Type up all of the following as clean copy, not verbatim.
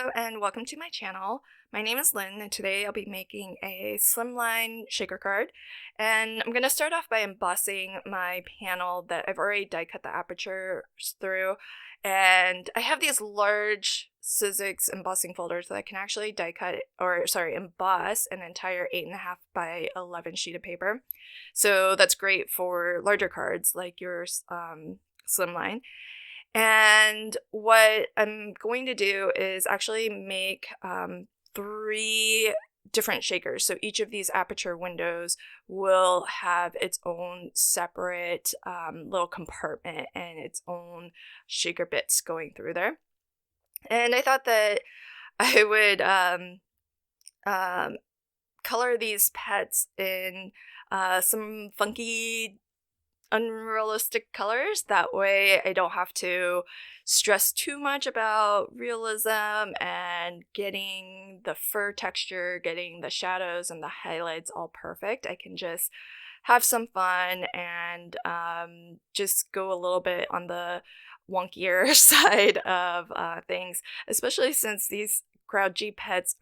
Hello and welcome to my channel. My name is Lynn and today I'll be making a Slimline shaker card. And I'm going to start off by embossing my panel that I've already die cut the apertures through. And I have these large Sizzix embossing folders that I can actually emboss an entire 8.5 by 11 sheet of paper. So that's great for larger cards like your Slimline. And what I'm going to do is actually make 3 different shakers. So each of these aperture windows will have its own separate little compartment and its own shaker bits going through there. And I thought that I would color these pets in some funky unrealistic colors. That way I don't have to stress too much about realism and getting the fur texture, getting the shadows and the highlights all perfect. I can just have some fun and just go a little bit on the wonkier side of things, especially since these Grouchy pets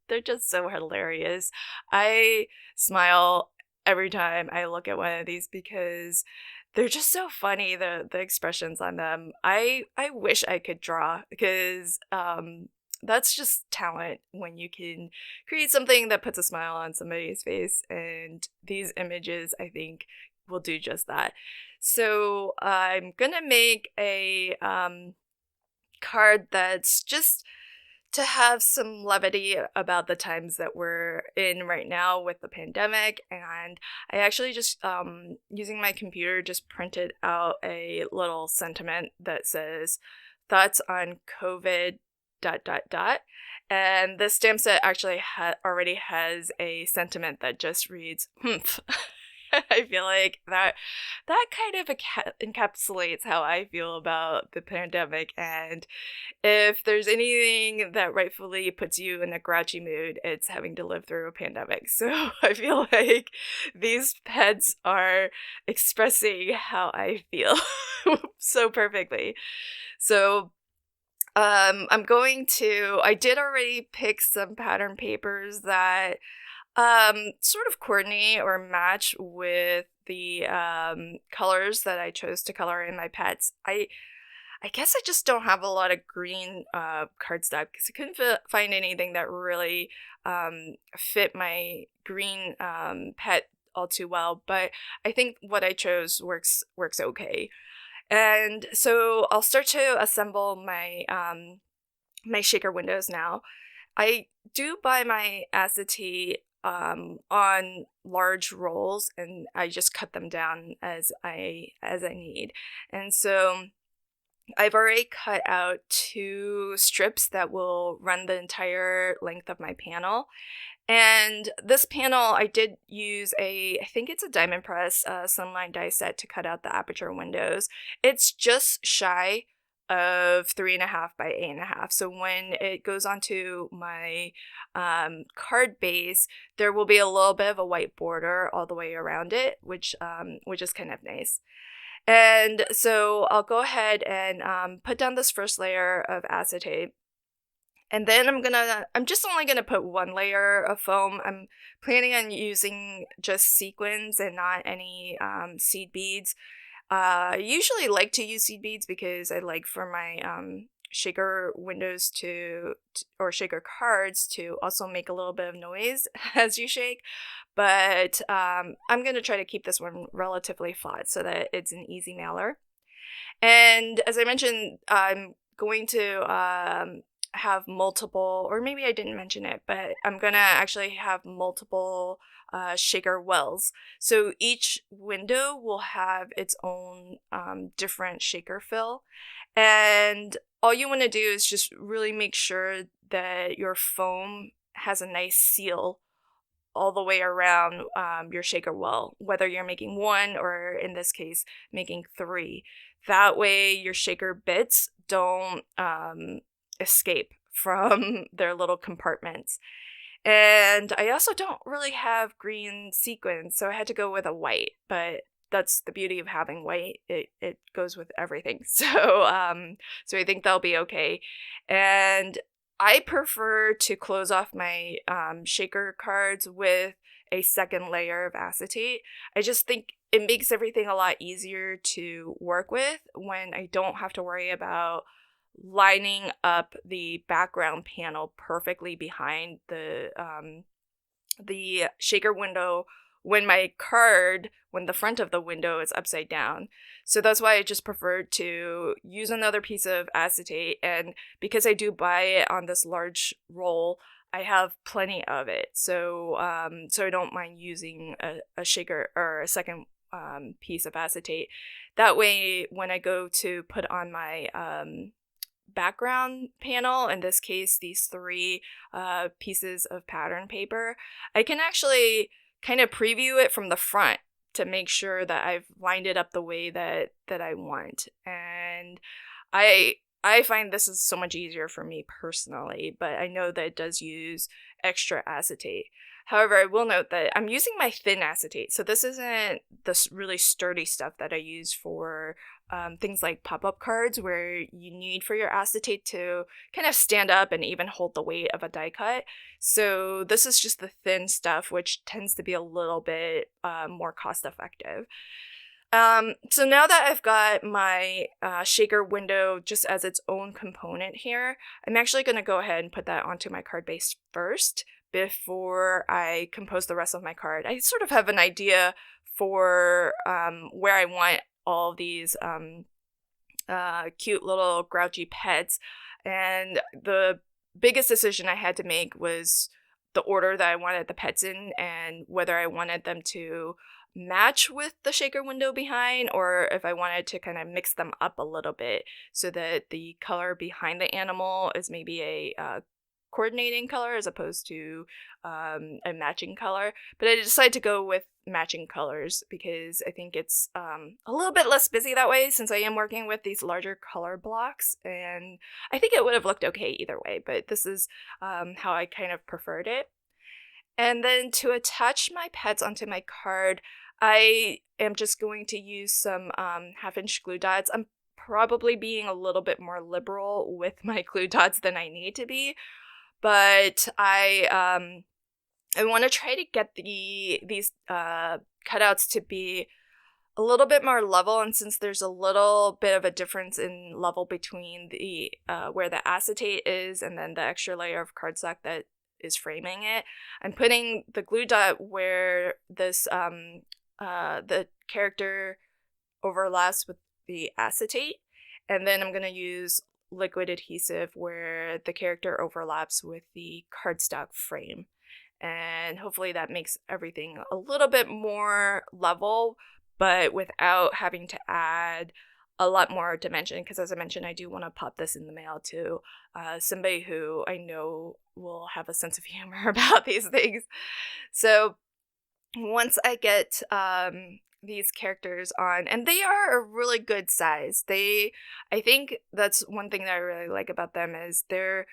they're just so hilarious. I smile every time I look at one of these because they're just so funny, the expressions on them. I wish I could draw because that's just talent when you can create something that puts a smile on somebody's face, and these images I think will do just that. So I'm gonna make a card that's just to have some levity about the times that we're in right now with the pandemic. And I actually just using my computer just printed out a little sentiment that says thoughts on COVID ... And this stamp set actually already has a sentiment that just reads humph. I feel like that kind of encapsulates how I feel about the pandemic, and if there's anything that rightfully puts you in a grouchy mood, it's having to live through a pandemic. So I feel like these pets are expressing how I feel so perfectly. So I did already pick some pattern papers that sort of coordinate or match with the colors that I chose to color in my pets. I guess I just don't have a lot of green cardstock because I couldn't find anything that really fit my green pet all too well. But I think what I chose works okay. And so I'll start to assemble my my shaker windows now. I do buy my acetate on large rolls, and I just cut them down as I need. And so I've already cut out 2 strips that will run the entire length of my panel. And this panel, I did use I think it's a diamond press Slimline die set to cut out the aperture windows. It's just shy of 3.5 by 8.5. So when it goes onto my card base, there will be a little bit of a white border all the way around it, which is kind of nice. And so I'll go ahead and put down this first layer of acetate. And then I'm just only gonna put 1 layer of foam. I'm planning on using just sequins and not any seed beads. I usually like to use seed beads because I like for my shaker windows or shaker cards to also make a little bit of noise as you shake. But I'm going to try to keep this one relatively flat so that it's an easy mailer. And as I mentioned, I'm going to have multiple, or maybe I didn't mention it, but I'm gonna actually have multiple shaker wells. So each window will have its own different shaker fill, and all you want to do is just really make sure that your foam has a nice seal all the way around your shaker well, whether you're making 1 or in this case making 3. That way your shaker bits don't escape from their little compartments. And I also don't really have green sequins, so I had to go with a white, but that's the beauty of having white. It goes with everything. So I think that'll be okay. And I prefer to close off my shaker cards with a second layer of acetate. I just think it makes everything a lot easier to work with when I don't have to worry about lining up the background panel perfectly behind the shaker window when the front of the window is upside down. So that's why I just prefer to use another piece of acetate, and because I do buy it on this large roll, I have plenty of it. So I don't mind using a shaker or a second piece of acetate. That way when I go to put on my background panel, in this case these three pieces of pattern paper, I can actually kind of preview it from the front to make sure that I've lined it up the way that I want. And I find this is so much easier for me personally, but I know that it does use extra acetate. However, I will note that I'm using my thin acetate, so this isn't this really sturdy stuff that I use for things like pop-up cards, where you need for your acetate to kind of stand up and even hold the weight of a die cut. So this is just the thin stuff, which tends to be a little bit more cost effective. So now that I've got my shaker window just as its own component here, I'm actually going to go ahead and put that onto my card base first before I compose the rest of my card. I sort of have an idea for where I want all these cute little grouchy pets, and the biggest decision I had to make was the order that I wanted the pets in, and whether I wanted them to match with the shaker window behind, or if I wanted to kind of mix them up a little bit so that the color behind the animal is maybe a coordinating color as opposed to a matching color. But I decided to go with matching colors because I think it's a little bit less busy that way, since I am working with these larger color blocks, and I think it would have looked okay either way, but this is how I kind of preferred it. And then to attach my pets onto my card, I am just going to use some half-inch glue dots. I'm probably being a little bit more liberal with my glue dots than I need to be, but I want to try to get these cutouts to be a little bit more level, and since there's a little bit of a difference in level between the where the acetate is and then the extra layer of cardstock that is framing it, I'm putting the glue dot where this the character overlaps with the acetate, and then I'm going to use liquid adhesive where the character overlaps with the cardstock frame. And hopefully that makes everything a little bit more level, but without having to add a lot more dimension, because as I mentioned, I do want to pop this in the mail to somebody who I know will have a sense of humor about these things. So once I get these characters on, and they are a really good size. I think that's one thing that I really like about them, is they're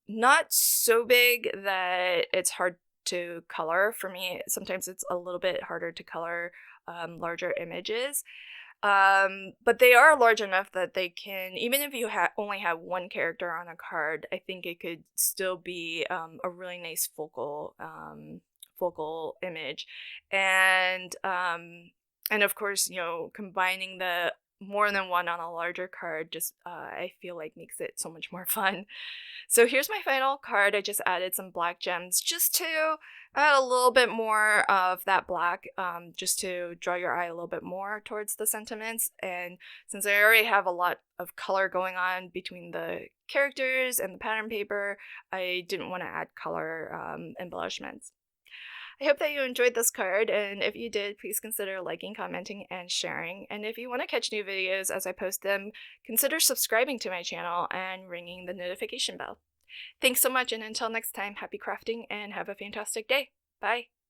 not so big that it's hard to color. For me, sometimes it's a little bit harder to color larger images. But they are large enough that they can, even if you only have one character on a card, I think it could still be a really nice focal image. And of course, combining the more than one on a larger card just I feel like makes it so much more fun. So here's my final card. I just added some black gems just to add a little bit more of that black, just to draw your eye a little bit more towards the sentiments. And since I already have a lot of color going on between the characters and the pattern paper, I didn't want to add color embellishments. I hope that you enjoyed this card, and if you did, please consider liking, commenting, and sharing. And if you want to catch new videos as I post them, consider subscribing to my channel and ringing the notification bell. Thanks so much, and until next time, happy crafting and have a fantastic day. Bye!